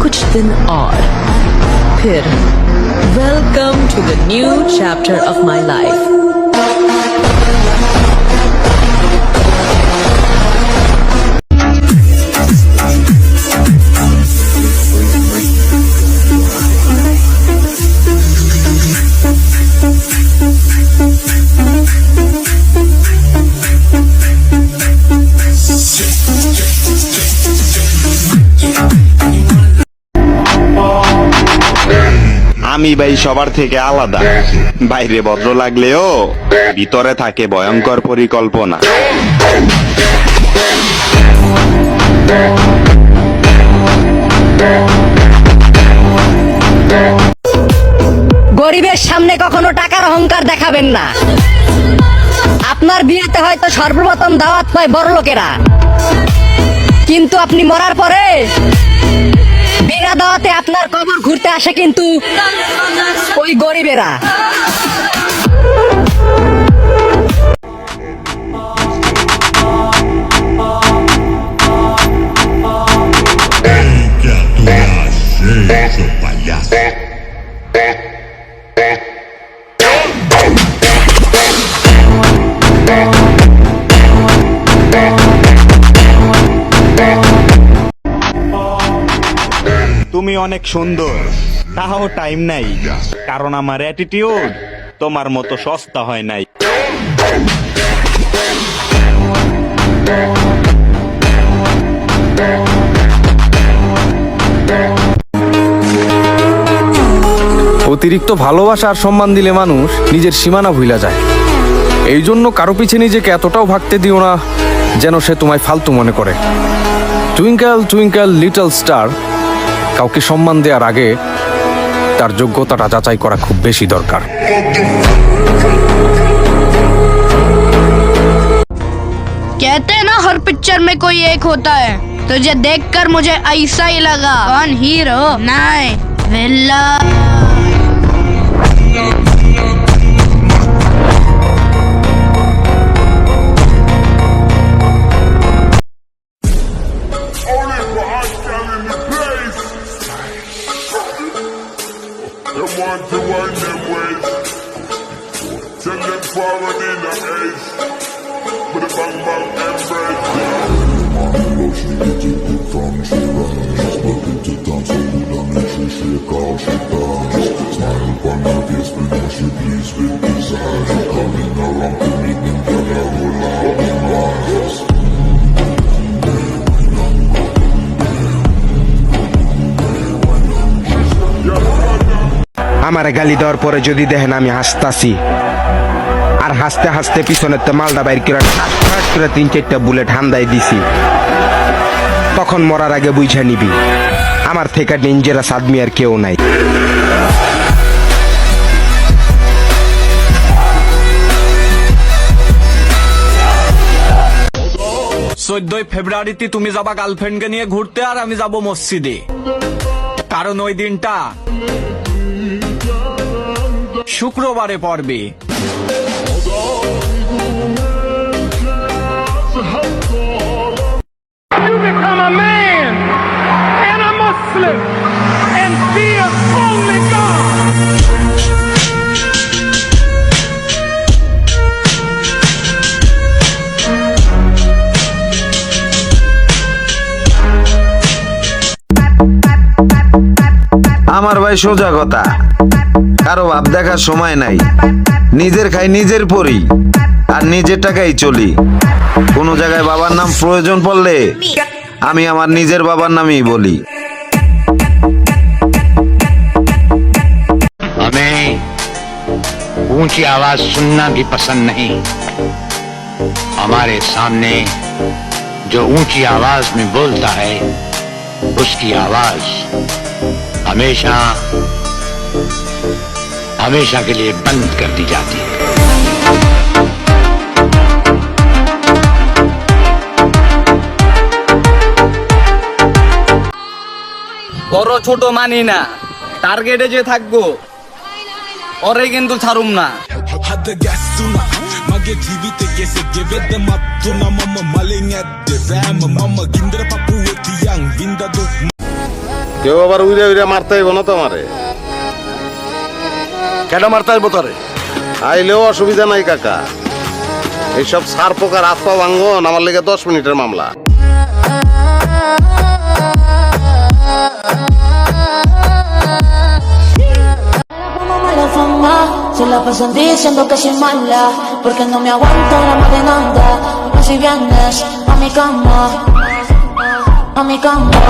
कुछ दिन और फिर welcome to the new chapter of my life. আমি ভাই সবার থেকে আলাদা, বাইরে ভদ্র লাগলেও ভিতরে থাকে ভয়ঙ্কর পরিকল্পনা। গরিবের সামনে কখনো টাকার অহংকার দেখাবেন না। আপনার বিয়েতে হয়তো সর্বপ্রথম দাওয়াত পায় বড় লোকেরা, কিন্তু আপনি মরার পরে বিনা দাওয়াতে আপনার কবর ঘুরতে আসে কিন্তু ওই গরিবেরা। তুমি অনেক সুন্দর, তাও টাইম নাই, কারণ আমার অ্যাটিটিউড তোমার মতো সস্তা হয় নাই। অতিরিক্ত ভালোবাসা আর সম্মান দিলে মানুষ নিজের সীমানা ভুলা যায়। এই জন্য কারো পিছে নিজেকে এতটাও ভাগতে দিও না যেন সে তোমায় ফালতু মনে করে। টুইঙ্কেল টুইঙ্কেল লিটল স্টার, কাউকে সম্মান দেওয়ার আগে তার যোগ্যতাটা যাচাই করা খুব বেশি দরকার। कहते हैं ना हर पिक्चर में कोई एक होता है, तुझे देखकर मुझे ऐसा ही लगा। कौन हीरो? नहीं, villain. Want to wind them ways. Tell them forward in the age. Put a bang bang embrace. She get it good from she runs. She's looking to dance so good and make sure she calls, she burns. Smile upon her face when she pleased with desire. She coming around to meet them, girl, I roll out in rise. আমার গালি দেওয়ার পরে যদি দেখেন আমি হাসতাছি আর হাসতে হাসতে পিছনের তো মালদা বাইর করে ঠাট করে 3-4টা বুলেট হান্দাই দিছি, তখন মরার আগে বুঝা নিবি আমার থেকে ডেঞ্জারাস আদমি আর কেউ নাই। 14 ফেব্রুয়ারিতে তুমি যাবা গার্লফ্রেন্ডকে নিয়ে ঘুরতে আর আমি যাব মসজিদে, কারণ ওই দিনটা শুক্রবারে পড়বে। You become a man and a Muslim and fear only God. আমার ভাই সোজা কথা, কারো ভাব দেখার সময় নাই। নিজের খাই নিজের পরি আর নিজের টাকাই চলি। কোনো জায়গায় বাবার নাম প্রয়োজন পড়লে আমি আমার নিজের বাবার নামই বলি। हमें ऊंची आवाज सुनना भी पसंद नहीं। हमारे सामने जो ऊंची आवाज में बोलता है उसकी आवाज हमेशा हमेशा के लिए बंद कर दी जाती है। বড় ছোট মানি না, টার্গেটে যে থাকবো ওরে কিন্তু ছাড়ুম না। কেউ আবার উইরে উইরে মারতে হইব না তোমারে। কেন মারতে আসবো তোরে? আইলেও অসুবিধা নাই কাকা, এইসব সার পোকার হাত পা ভাঙ্গন আমার লেগে 10 মিনিটের মামলা। Se la pasan diciendo que soy mala, porque no me aguanto la más demanda. No si vienes a mi cama, a mi cama.